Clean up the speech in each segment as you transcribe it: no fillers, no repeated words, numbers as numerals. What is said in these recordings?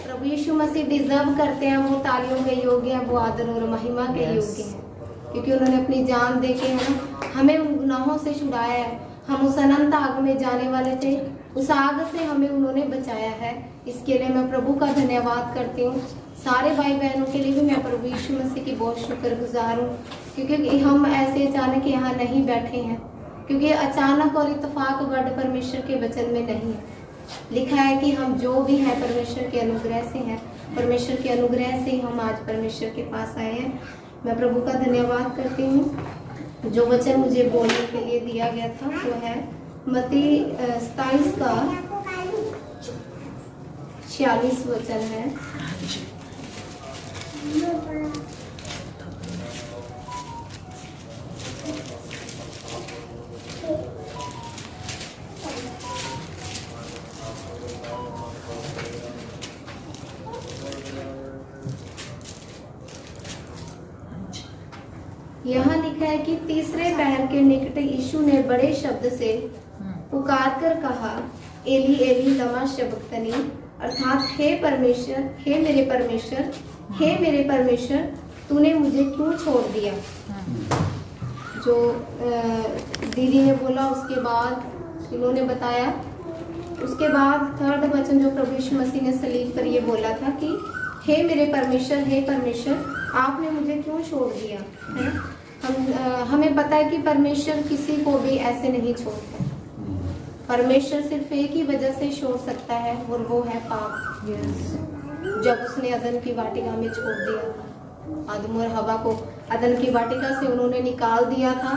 प्रभु यीशु मसीह deserve करते हैं, वो तालियों के योग्य हैं, वो आदर और महिमा के योग्य हैं, क्योंकि उन्होंने अपनी जान दे के है ना हमें उन गुनाहों से छुड़ाया है। हम उस अनंत आग में जाने वाले थे, उस आग से हमें उन्होंने बचाया है। इसके लिए मैं प्रभु का धन्यवाद करती हूँ। सारे भाई बहनों के लिए भी मैं प्रभु यीशु मसीह की बहुत शुक्रगुजार हूँ, क्योंकि हम ऐसे अचानक यहाँ नहीं बैठे हैं, क्योंकि अचानक और इत्तेफाक वर्ड परमेश्वर के वचन में नहीं है। लिखा है कि हम जो भी है परमेश्वर के अनुग्रह से हैं, परमेश्वर के अनुग्रह से ही हम आज परमेश्वर के पास आए हैं। मैं प्रभु का धन्यवाद करती हूँ। जो वचन मुझे बोलने के लिए दिया गया था वो है मत्ती 27 का 46 वचन है। यहाँ लिखा है कि तीसरे पहर के निकट यीशु ने बड़े शब्द से पुकार कर कहा, एली एली लमा शबक्तनी, अर्थात हे परमेश्वर, हे मेरे परमेश्वर, हे मेरे परमेश्वर, तूने मुझे क्यों छोड़ दिया। जो दीदी ने बोला उसके बाद इन्होंने बताया। उसके बाद थर्ड वचन जो प्रभु यीशु मसीह ने सलीब पर ये बोला था कि हे मेरे परमेश्वर, हे परमेश्वर, आपने मुझे क्यों छोड़ दिया, है ना। हमें पता है कि परमेश्वर किसी को भी ऐसे नहीं छोड़ता। परमेश्वर सिर्फ एक ही वजह से छोड़ सकता है और वो है पाप। जब उसने अदन की वाटिका में छोड़ दिया आदम और हवा को, अदन की वाटिका से उन्होंने निकाल दिया था।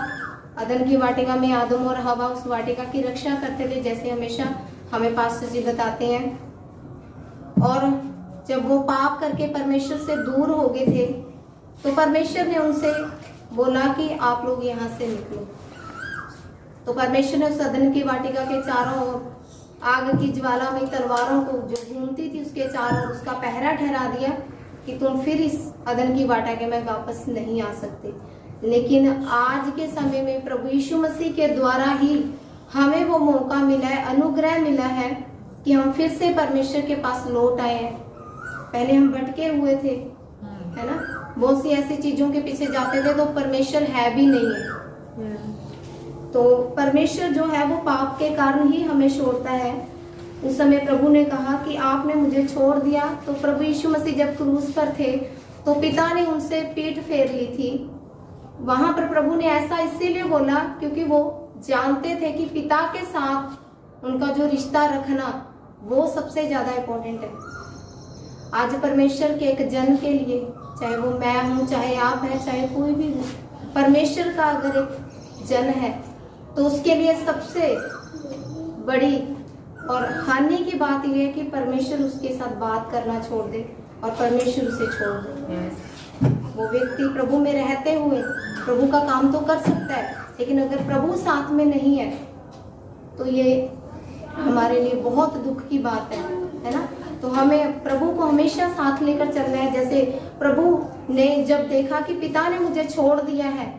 अदन की वाटिका में आदम और हवा उस वाटिका की रक्षा करते थे, जैसे हमेशा हमें पास्टर जी बताते हैं। और जब वो पाप करके परमेश्वर से दूर हो गए थे तो परमेश्वर ने उनसे बोला कि आप लोग यहाँ से निकलो। तो परमेश्वर ने उस अदन की वाटिका के चारों ओर आग की ज्वालामयी तलवारों को जो घूमती थी उसके चारों ओर उसका पहरा ठहरा दिया कि तुम फिर इस अदन की वाटिका में वापस नहीं आ सकते। लेकिन आज के समय में प्रभु यीशु मसीह के द्वारा ही हमें वो मौका मिला है, अनुग्रह मिला है कि हम फिर से परमेश्वर के पास लौट आए हैं। पहले हम भटके हुए थे, है ना, बहुत सी ऐसी चीजों के पीछे जाते थे तो परमेश्वर है भी नहीं है। तो परमेश्वर जो है वो पाप के कारण ही हमें छोड़ता है। उस समय प्रभु ने कहा कि आपने मुझे छोड़ दिया। तो प्रभु यीशु मसीह जब क्रूस पर थे तो पिता ने उनसे पीठ फेर ली थी। वहां पर प्रभु ने ऐसा इसीलिए बोला क्योंकि वो जानते थे कि पिता के साथ उनका जो रिश्ता रखना वो सबसे ज्यादा इम्पोर्टेंट है। आज परमेश्वर के एक जन के लिए, चाहे वो मैं हूँ, चाहे आप है, चाहे कोई भी हो, परमेश्वर का अगर एक जन है तो उसके लिए सबसे बड़ी और हानि की बात यह है कि परमेश्वर उसके साथ बात करना छोड़ दे और परमेश्वर उसे छोड़ दे। वो व्यक्ति प्रभु में रहते हुए प्रभु का काम तो कर सकता है, लेकिन अगर प्रभु साथ में नहीं है तो ये हमारे लिए बहुत दुख की बात है ना। तो हमें प्रभु को हमेशा साथ लेकर चलना है। जैसे प्रभु ने जब देखा कि पिता ने मुझे छोड़ दिया है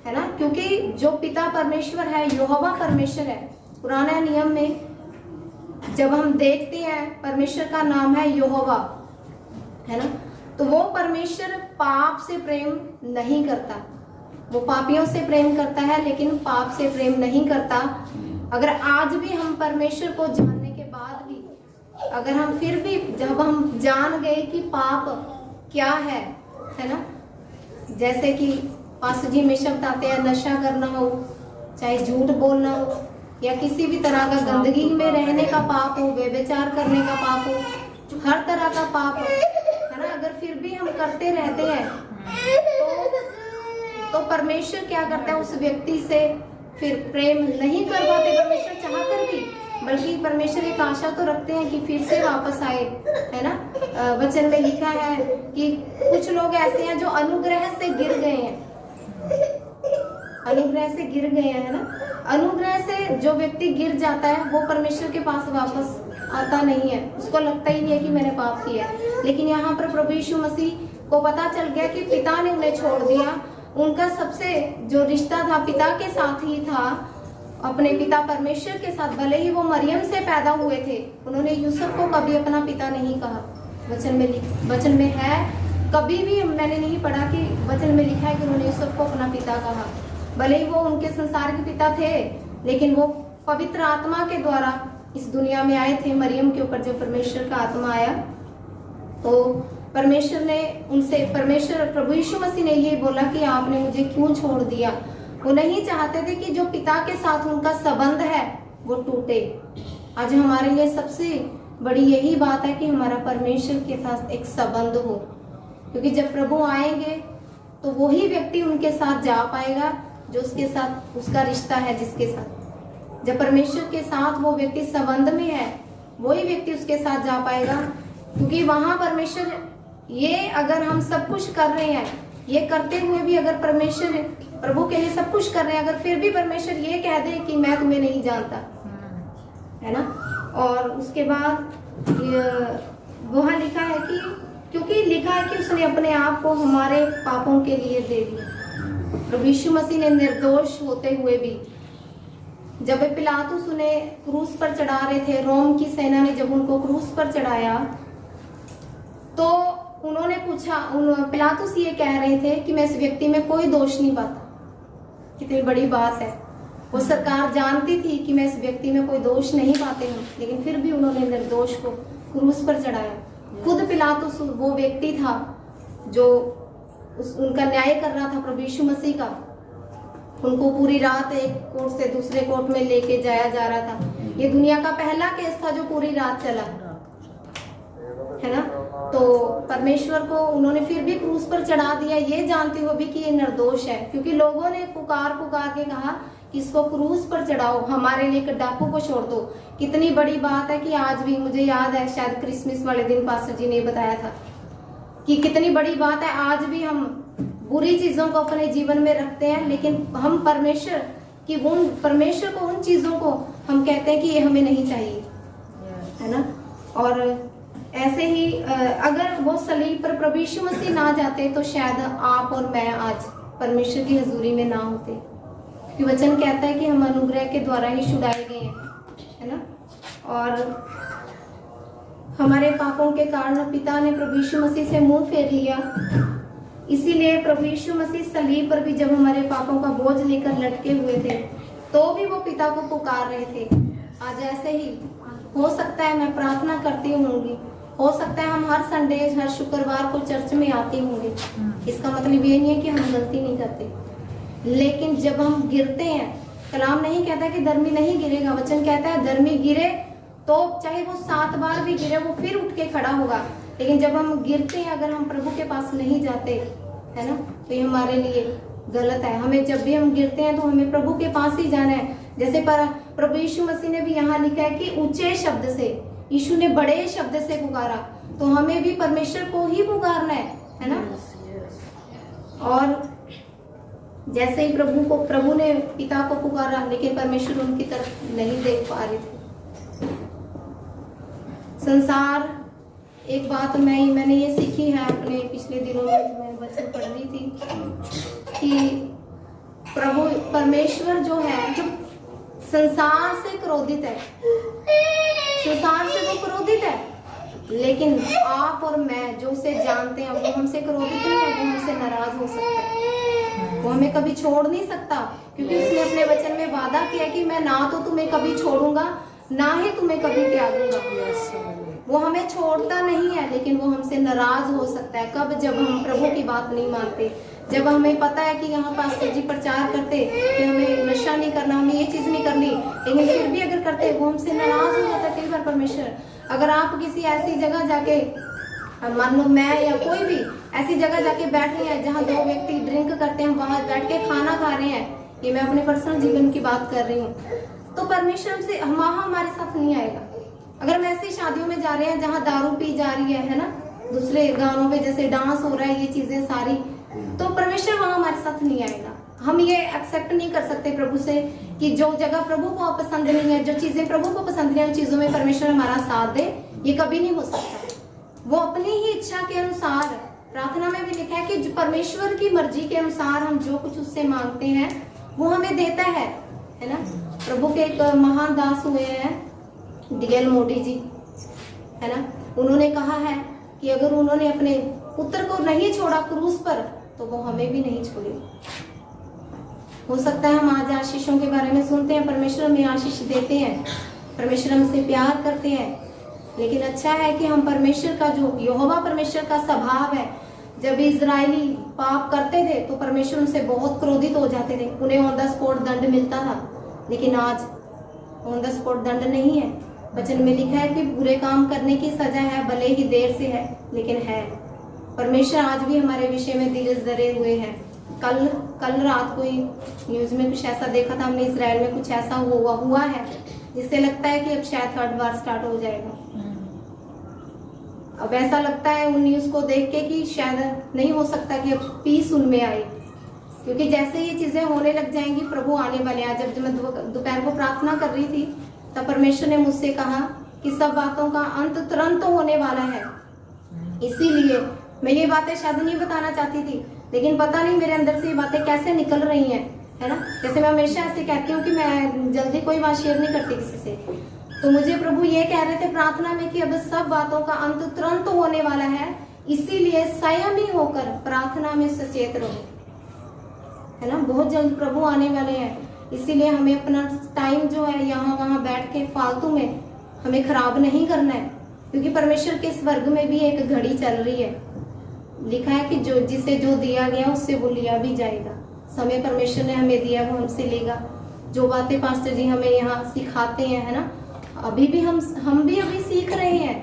ना, क्योंकि जो पिता परमेश्वर है, यहोवा परमेश्वर है। पुराने नियम में जब हम देखते हैं परमेश्वर का नाम है यहोवा, है ना, तो वो परमेश्वर पाप से प्रेम नहीं करता। वो पापियों से प्रेम करता है लेकिन पाप से प्रेम नहीं करता। अगर आज भी हम परमेश्वर को जानने के बाद भी अगर हम फिर भी जब हम जान गए कि पाप क्या है ना, जैसे कि पास्टर जी में शब्द आते हैं, नशा करना हो, चाहे झूठ बोलना हो, या किसी भी तरह का गंदगी में रहने का पाप हो, व्यभिचार करने का पाप हो, हर तरह का पाप है ना, अगर फिर भी हम करते रहते हैं तो परमेश्वर क्या करता है, उस व्यक्ति से फिर प्रेम नहीं कर पाते परमेश्वर चाहकर भी, बल्कि परमेश्वर एक आशा तो रखते हैं कि फिर से वापस आए, है ना। वचन में लिखा है कि कुछ लोग ऐसे हैं जो अनुग्रह से गिर गए हैं, अनुग्रह से गिर गए हैं, है ना। अनुग्रह से जो व्यक्ति गिर जाता है वो परमेश्वर के पास वापस आता नहीं है, उसको लगता ही नहीं है कि मैंने पाप किया है। लेकिन यहाँ पर प्रभु यीशु मसीह को पता चल गया कि पिता ने उन्हें छोड़ दिया। उनका सबसे जो रिश्ता था पिता के साथ ही था, अपने पिता परमेश्वर के साथ, भले ही वो मरियम से पैदा हुए थे, उन्होंने यूसुफ को कभी अपना पिता नहीं कहा। वचन में है, कभी भी मैंने नहीं पढ़ा कि वचन में लिखा है कि उन्होंने यूसुफ को अपना पिता कहा। भले ही वो उनके संसार के पिता थे, लेकिन वो पवित्र आत्मा के द्वारा इस दुनिया में आए थे। मरियम के ऊपर जब परमेश्वर का आत्मा आया तो परमेश्वर ने उनसे, प्रभु यीशु मसीह ने ये बोला कि आपने मुझे क्यों छोड़ दिया। वो नहीं चाहते थे कि जो पिता के साथ उनका संबंध है वो टूटे। आज हमारे लिए सबसे बड़ी यही बात है कि हमारा परमेश्वर के साथ एक संबंध हो, क्योंकि जब प्रभु आएंगे तो वही व्यक्ति उनके साथ जा पाएगा जो उसके साथ उसका रिश्ता है, जिसके साथ जब परमेश्वर के साथ वो व्यक्ति संबंध में है, वही व्यक्ति उसके साथ जा पाएगा। क्योंकि वहां परमेश्वर, ये अगर हम सब कुछ कर रहे हैं, ये करते हुए भी अगर परमेश्वर प्रभु के लिए सब कुछ कर रहे हैं, अगर फिर भी परमेश्वर ये कह दे कि मैं तुम्हें नहीं जानता, है ना। और उसके बाद वहां लिखा है कि, क्योंकि लिखा है कि उसने अपने आप को हमारे पापों के लिए दे दिया। प्रभु यीशु मसीह ने निर्दोष होते हुए भी, जब पिलातुस उन्हें क्रूस पर चढ़ा रहे थे, रोम की सेना ने जब उनको क्रूस पर चढ़ाया तो उन्होंने पूछा, पिलातुस ये कह रहे थे कि मैं इस व्यक्ति में कोई दोष नहीं पाता। कितनी बड़ी बात है। वो सरकार जानती थी कि मैं इस व्यक्ति में कोई दोष नहीं पाते हैं, लेकिन फिर भी उन्होंने निर्दोष को क्रूस पर चढ़ाया। खुद पिलातुस वो व्यक्ति था जो उनका न्याय कर रहा था, प्रभु यीशु मसीह का। उनको पूरी रात एक कोर्ट से दूसरे कोर्ट में लेके जाया जा रहा था। ये दुनिया का पहला केस था जो पूरी रात चला, है ना। तो परमेश्वर को उन्होंने फिर भी क्रूस पर चढ़ा दिया, ये जानते हुए भी कि ये निर्दोष है, क्योंकि लोगों ने पुकार के कहा कि इसको क्रूस पर चढ़ाओ, हमारे लिए एक डाकू को छोड़ दो। कितनी बड़ी बात है कि आज भी, मुझे याद है शायद क्रिसमस वाले दिन पास्टर जी ने बताया था कि कितनी बड़ी बात है, आज भी हम बुरी चीजों को अपने जीवन में रखते हैं, लेकिन हम परमेश्वर को, उन चीजों को हम कहते हैं कि ये हमें नहीं चाहिए, है ना। और ऐसे ही अगर वो सलीब पर प्रभु यीशु मसीह ना जाते तो शायद आप और मैं आज परमेश्वर की हजूरी में ना होते, क्योंकि वचन कहता है कि हम अनुग्रह के द्वारा ही छुड़ाए गए हैं, है ना। और हमारे पापों के कारण पिता ने प्रभु यीशु मसीह से मुंह फेर लिया, इसीलिए प्रभु यीशु मसीह सलीब पर भी जब हमारे पापों का बोझ लेकर लटके हुए थे तो भी वो पिता को पुकार रहे थे। आज ऐसे ही हो सकता है, मैं प्रार्थना करती होंगी, हो सकता है हम हर संडे, हर शुक्रवार को चर्च में आते होंगे, इसका मतलब ये नहीं है कि हम गलती नहीं करते, लेकिन जब हम गिरते हैं, कलाम नहीं कहता कि धर्मी नहीं गिरेगा, वचन कहता है धर्मी गिरे तो चाहे वो 7 बार भी गिरे वो फिर उठ के खड़ा होगा। लेकिन जब हम गिरते हैं, अगर हम प्रभु के पास नहीं जाते, है ना, तो ये हमारे लिए गलत है। हमें जब भी हम गिरते हैं तो हमें प्रभु के पास ही जाना है। जैसे प्रभु यीशु मसीह ने भी यहाँ लिखा है कि ऊंचे शब्द से, यीशु ने बड़े शब्द से पुकारा, तो हमें भी परमेश्वर को ही पुकारना है ना। और जैसे ही प्रभु ने पिता को पुकारा, लेकिन परमेश्वर उनकी तरफ नहीं देख पा रहे थे। संसार, एक बात मैंने ये सीखी है अपने पिछले दिनों में, मैंने वचन पढ़ रही थी कि परमेश्वर जो है, जो संसार से क्रोधित है, संसार से वो क्रोधित है, लेकिन आप और मैं जो उसे जानते हैं वो हमसे क्रोधित नहीं है, वो हमसे नाराज हो सकता है, वो हमें कभी छोड़ नहीं सकता, क्योंकि उसने अपने वचन में वादा किया कि मैं ना तो तुम्हें कभी छोड़ूंगा, ना ही तुम्हें कभी त्यागूंगा। वो हमें छोड़ता नहीं है, लेकिन वो हमसे नाराज हो सकता है। कब? जब हम प्रभु की बात नहीं मानते, जब हमें पता है कि यहाँ पास्टर जी प्रचार करते कि हमें नशा नहीं करना, हमें ये चीज नहीं करनी, लेकिन फिर भी अगर करते, वो हमसे नाराज हो जाता है कई बार परमेश्वर। अगर आप किसी ऐसी जगह जाके, मान लो मैं या कोई भी ऐसी जगह जाके बैठ रहे हैं जहाँ 2 व्यक्ति ड्रिंक करते हैं, वहां बैठ के खाना खा रहे हैं, ये मैं अपने पर्सनल जीवन की बात कर रही हूँ, तो परमेश्वर हमसे हमारे साथ नहीं आएगा। अगर हम ऐसी शादियों में जा रहे हैं जहाँ दारू पी जा रही है ना, दूसरे गानों पे जैसे डांस हो रहा है, ये चीजें सारी, तो परमेश्वर वहां हमारे साथ नहीं आएगा। हम ये एक्सेप्ट नहीं कर सकते प्रभु से कि जो जगह प्रभु को पसंद नहीं है, जो चीजें प्रभु को पसंद नहीं है, उन चीजों में परमेश्वर हमारा साथ दे, ये कभी नहीं हो सकता। वो अपनी ही इच्छा के अनुसार, प्रार्थना में भी लिखा है कि परमेश्वर की मर्जी के अनुसार हम जो कुछ उससे मांगते हैं वो हमें देता है। है ना। प्रभु के एक महान दास हुए हैं डीएल मोदी जी, है ना। उन्होंने कहा है कि अगर उन्होंने अपने पुत्र को नहीं छोड़ा क्रूस पर तो वो हमें भी नहीं छोड़े। हो सकता है हम आज आशीषों के बारे में सुनते हैं, परमेश्वर हमें आशीष देते हैं, परमेश्वर हमसे प्यार करते हैं, लेकिन अच्छा है कि हम परमेश्वर का जो यहोवा परमेश्वर का स्वभाव है, जब इजरायली पाप करते थे तो परमेश्वर उनसे बहुत क्रोधित हो जाते थे, उन्हें ऑन द स्पॉट दंड मिलता था। लेकिन आज ऑन द स्पॉट दंड नहीं है। वचन में लिखा है कि बुरे काम करने की सजा है, भले ही देर से है लेकिन है। परमेश्वर आज भी हमारे विषय में धीरज धरे हुए हैं। कल रात कोई न्यूज में कुछ ऐसा देखा था हमने, इजराइल में कुछ ऐसा हुआ है जिससे लगता है कि अब शायद थर्ड वार स्टार्ट हो जाएगा। अब ऐसा लगता है उन न्यूज को देख के कि शायद नहीं हो सकता कि अब पीस उनमें आए, क्योंकि जैसे ये चीजें होने लग जाएंगी प्रभु आने वाले हैं। जब मैं दोपहर को प्रार्थना कर रही थी तब परमेश्वर ने मुझसे कहा कि सब बातों का अंत तुरंत होने वाला है। इसीलिए मैं ये बातें शायद नहीं बताना चाहती थी, लेकिन पता नहीं मेरे अंदर से ये बातें कैसे निकल रही हैं, है ना। जैसे मैं हमेशा ऐसे कहती हूँ कि मैं जल्दी कोई बात शेयर नहीं करती किसी से, तो मुझे प्रभु ये कह रहे थे प्रार्थना में कि अब सब बातों का अंत तुरंत होने वाला है, इसीलिए संयमी होकर प्रार्थना में सचेत रहो, है ना। बहुत जल्द प्रभु आने वाले हैं, इसीलिए हमें अपना टाइम जो है यहाँ वहाँ बैठ के फालतू में हमें खराब नहीं करना है, क्योंकि परमेश्वर के स्वर्ग में भी एक घड़ी चल रही है। लिखा है कि जो जिसे जो दिया गया उससे वो लिया भी जाएगा। समय परमेश्वर ने हमें दिया वो हमसे लेगा। जो बातें पास्टर जी हमें यहाँ सिखाते हैं, है ना, अभी भी हम भी अभी सीख रहे हैं,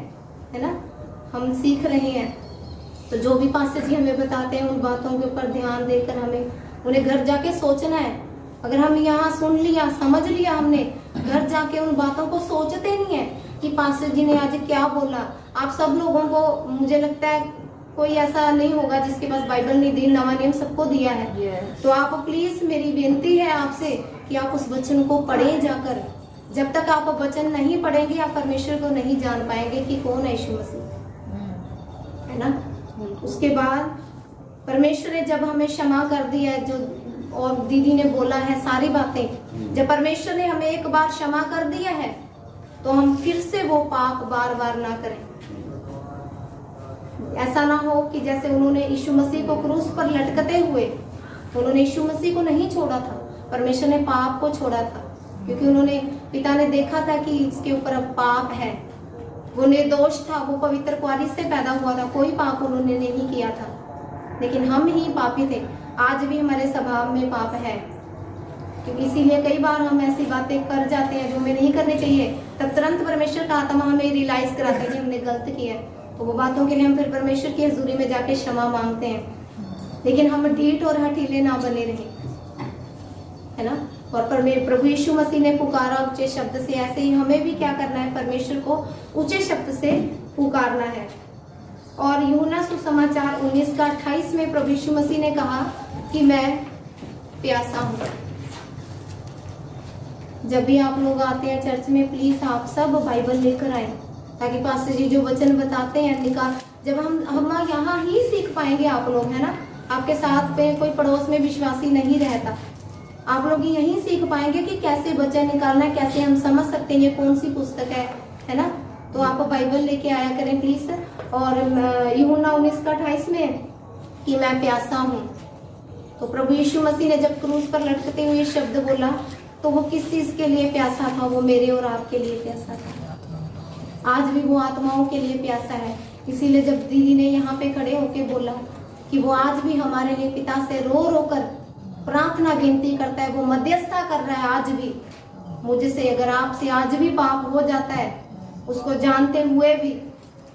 है ना, हम सीख रहे हैं। तो जो भी पास्टर जी हमें बताते हैं उन बातों के ऊपर ध्यान देकर हमें उन्हें घर जाके सोचना है। अगर हम यहाँ सुन लिया समझ लिया हमने, घर जाके उन बातों को सोचते नहीं है कि पास्टर जी ने आज क्या बोला। आप सब लोगों को मुझे लगता है कोई ऐसा नहीं होगा जिसके पास बाइबल नहीं दी, नवा नियम सबको दिया है। तो आप प्लीज, मेरी विनती है आपसे कि आप उस वचन को पढ़ें जाकर। जब तक आप वचन नहीं पढ़ेंगे आप परमेश्वर को नहीं जान पाएंगे कि कौन है यीशु मसीह, है ना। उसके बाद परमेश्वर ने जब हमें क्षमा कर दिया है, जो और दीदी ने बोला है सारी बातें, जब परमेश्वर ने हमें एक बार क्षमा कर दिया है तो हम फिर से वो पाप बार बार ना करें। ऐसा ना हो कि जैसे उन्होंने यीशु मसीह को क्रूस पर लटकते हुए उन्होंने यीशु मसीह को नहीं छोड़ा था, परमेश्वर ने पाप को छोड़ा था, क्योंकि उन्होंने पिता ने देखा था कि इसके ऊपर अब पाप है। वो निर्दोष था, वो पवित्र कुआरी से पैदा हुआ था, कोई पाप उन्होंने नहीं किया था, लेकिन हम ही पापी थे। आज भी हमारे स्वभाव में पाप है, क्योंकि इसीलिए कई बार हम ऐसी बातें कर जाते हैं जो हमें नहीं करनी चाहिए। तब तुरंत परमेश्वर का आत्मा हमें रियलाइज कराता है कि हमने गलत किया है, तो वो बातों के लिए हम फिर परमेश्वर की हजूरी में जाके क्षमा मांगते हैं। लेकिन हम ढीठ और हठीले ना बने रहे, है ना। और प्रभु यीशु मसीह ने पुकारा ऊंचे शब्द से, ऐसे ही हमें भी क्या करना है, परमेश्वर को ऊंचे शब्द से पुकारना है। और यूहन्ना सुसमाचार 19:28 में प्रभु यीशु मसीह ने कहा कि मैं प्यासा हूँ। जब भी आप लोग आते हैं चर्च में, प्लीज आप सब बाइबल लेकर आए, ताकि पास्टर जी जो वचन बताते हैं निकाल, जब हम यहाँ ही सीख पाएंगे आप लोग, है ना। आपके साथ पे कोई पड़ोस में विश्वासी नहीं रहता, आप लोग यही सीख पाएंगे कि कैसे वचन निकालना है, कैसे हम समझ सकते हैं ये कौन सी पुस्तक है ना। तो आप बाइबल लेके आया करें प्लीज। और यूहन्ना 19:28 में कि मैं प्यासा हूँ, तो प्रभु यीशु मसीह ने जब क्रूस पर लटकते हुए शब्द बोला तो वो किस चीज के लिए प्यासा था, वो मेरे और आपके लिए प्यासा था। आज भी वो आत्माओं के लिए प्यासा है। इसीलिए जब दीदी ने यहाँ पे खड़े होके बोला कि वो आज भी हमारे लिए पिता से रो रो कर प्रार्थना विनती करता है, वो मध्यस्थता कर रहा है आज भी मुझसे। अगर आपसे आज भी पाप हो जाता है उसको जानते हुए भी,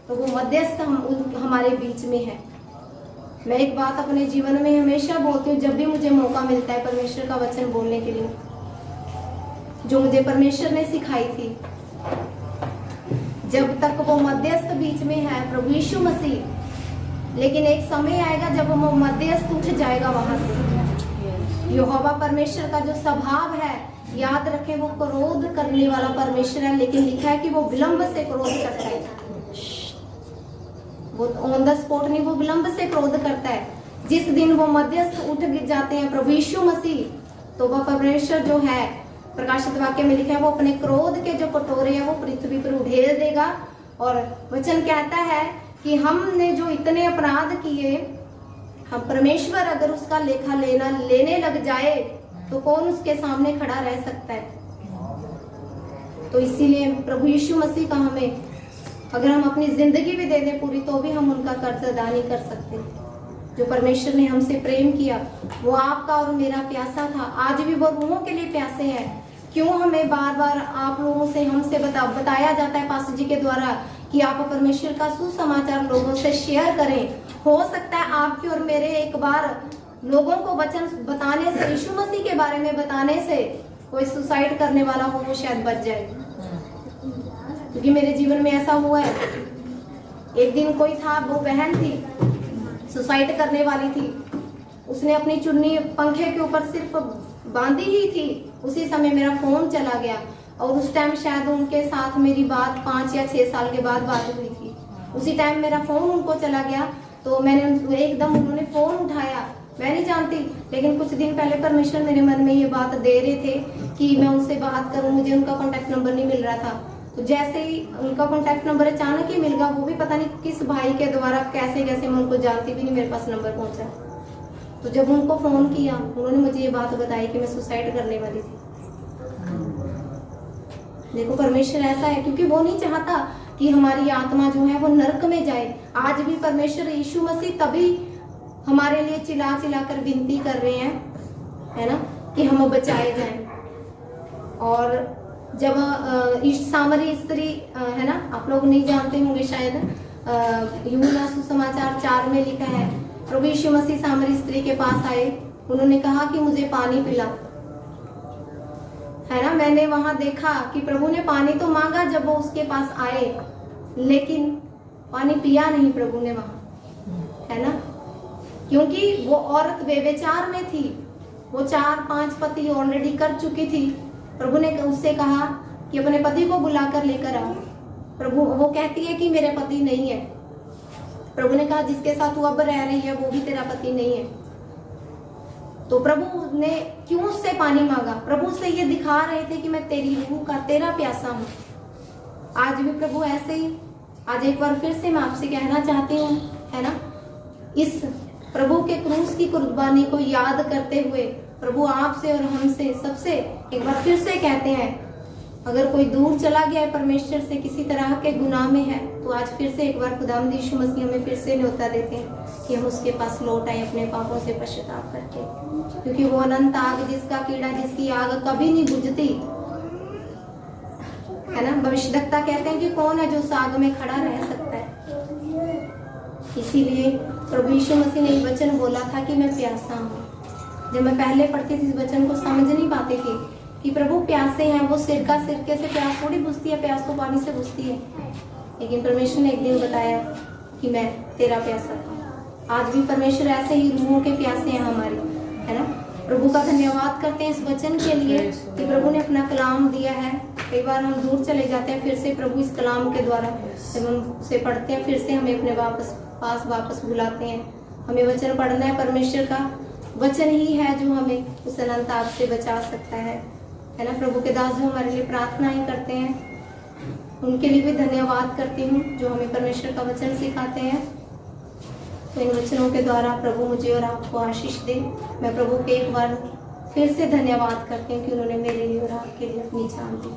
तो वो मध्यस्थ हमारे बीच में है। मैं एक बात अपने जीवन में हमेशा बोलती हूँ, जब भी मुझे मौका मिलता है परमेश्वर का वचन बोलने के लिए, जो मुझे परमेश्वर ने सिखाई थी, जब तक वो मध्यस्थ बीच में है प्रभु यीशु मसीह, लेकिन एक समय आएगा जब वो मध्यस्थ उठ जाएगा वहां से। यहोवा परमेश्वर का जो स्वभाव है, याद रखें, वो क्रोध करने वाला परमेश्वर है, लेकिन लिखा है कि वो विलंब से क्रोध करता है। वो ऑन द स्पॉट नहीं, वो विलंब से क्रोध करता है। जिस दिन वो मध्यस्थ उठ जाते हैं प्रभु यीशु मसीह, तो वह परमेश्वर जो है प्रकाशित वाक्य में लिखा है वो अपने क्रोध के जो कटोरे हैं वो पृथ्वी पर उड़ेल देगा। और वचन कहता है कि हमने जो इतने अपराध किए, हम परमेश्वर अगर उसका लेखा लेने लग जाए तो कौन उसके सामने खड़ा रह सकता है। तो इसीलिए प्रभु यीशु मसीह का हमें, अगर हम अपनी जिंदगी भी दे दें पूरी, तो भी हम उनका कर्ज अदा नहीं कर सकते। जो परमेश्वर ने हमसे प्रेम किया वो आपका और मेरा प्यासा था, आज भी वो रूहों के लिए प्यासे हैं। क्यों हमें बार बार आप लोगों से हमसे बताया जाता है पास्टर जी के द्वारा कि आप परमेश्वर का सुसमाचार लोगों से शेयर करें। हो सकता है आपके और मेरे एक बार लोगों को वचन बताने से, यीशु मसीह के बारे में बताने से कोई सुसाइड करने वाला हो वो शायद बच जाए, क्योंकि मेरे जीवन में ऐसा हुआ है। एक दिन कोई था, वो बहन थी, सुसाइड करने वाली थी। उसने अपनी चुन्नी पंखे के ऊपर सिर्फ बांधी ही थी, उसी समय मेरा फोन चला गया। और उस टाइम शायद उनके साथ मेरी बात 5 या 6 साल के बाद बात हुई थी। उसी टाइम मेरा फोन उनको चला गया, तो मैंने एकदम, उन्होंने फोन उठाया, मैं नहीं जानती, लेकिन कुछ दिन पहले परमेश्वर मेरे मन में ये बात दे रहे थे कि मैं उनसे बात करूं। मुझे उनका कॉन्टेक्ट नंबर नहीं मिल रहा था, तो जैसे ही उनका कॉन्टेक्ट नंबर अचानक ही मिल गया, वो भी पता नहीं किस भाई के द्वारा, कैसे कैसे, मैं उनको जानती भी नहीं, मेरे पास नंबर पहुंचा। तो जब उनको फोन किया, उन्होंने मुझे ये बात बताई कि मैं सुसाइड करने वाली थी। देखो परमेश्वर ऐसा है, क्योंकि वो नहीं चाहता कि हमारी आत्मा जो है वो नरक में जाए। आज भी परमेश्वर यीशु मसीह तभी हमारे लिए चिल्ला चिल्ला कर विनती कर रहे हैं, है ना, कि हम बचाए जाएं। और जब सामरी स्त्री, है ना, आप लोग नहीं जानते होंगे शायद, यूहन्ना सुसमाचार 4 में लिखा है, प्रभु यीशु मसीह सामरी स्त्री के पास आए, उन्होंने कहा कि मुझे पानी पिला, है ना। मैंने वहां देखा कि प्रभु ने पानी तो मांगा जब वो उसके पास आए, लेकिन पानी पिया नहीं प्रभु ने वहां, है ना, क्योंकि वो औरत व्यभिचार में थी। वो 4-5 पति ऑलरेडी कर चुकी थी। प्रभु ने उससे कहा कि अपने पति को बुलाकर लेकर आओ। प्रभु, वो कहती है कि मेरे पति नहीं है। प्रभु ने कहा जिसके साथ तू अब रह रही है वो भी तेरा पति नहीं है। तो प्रभु ने क्यों उससे पानी मांगा? प्रभु से ये दिखा रहे थे कि मैं तेरी रूह का, तेरा प्यासा हूँ। आज भी प्रभु ऐसे ही, आज एक बार फिर से मैं आपसे कहना चाहती हूँ, है ना, इस प्रभु के क्रूस की कुर्बानी को याद करते हुए प्रभु आपसे और हमसे सबसे एक बार फिर से कहते हैं, अगर कोई दूर चला गया है परमेश्वर से, किसी तरह के गुनाह में है, तो आज फिर से एक बार खुदावंद यीशु मसीह हमें फिर से न्योता देते हैं कि हम उसके पास लौट आए अपने पापों से पश्चाताप करके, क्योंकि वो अनंत आग, जिसका कीड़ा, जिसकी आग कभी नहीं बुझती, है ना। भविष्यद्वक्ता कहते हैं कि कौन है जो उस आग में खड़ा रह सकता है। इसीलिए प्रभु यीशु मसीह ने एक वचन बोला था कि मैं प्यासा हूँ। जब मैं पहले पढ़ती थी इस वचन को समझ नहीं पाती थी कि प्रभु प्यासे हैं, वो सिरके से प्यास थोड़ी बुझती है, प्यास तो पानी से बुझती है। लेकिन परमेश्वर ने एक दिन बताया कि मैं तेरा प्यासा था। आज भी परमेश्वर ऐसे ही रूहों के प्यासे हैं हमारी, है ना। प्रभु का धन्यवाद करते हैं इस वचन के लिए कि प्रभु ने अपना कलाम दिया है। कई बार हम दूर चले जाते हैं, फिर से प्रभु इस कलाम के द्वारा जब हम उसे पढ़ते हैं, फिर से हमें अपने पास वापस बुलाते हैं। हमें वचन पढ़ना है, परमेश्वर का वचन ही है जो हमें उस अनंत आग से बचा सकता है ना। प्रभु के दास जो हमारे लिए प्रार्थनाएं करते हैं, उनके लिए भी धन्यवाद करती हूँ जो हमें परमेश्वर का वचन सिखाते हैं। तो इन वचनों के द्वारा प्रभु मुझे और आपको आशीष दे। मैं प्रभु के एक बार फिर से धन्यवाद करती हूँ कि उन्होंने मेरे लिए और आपके लिए अपनी जान दी।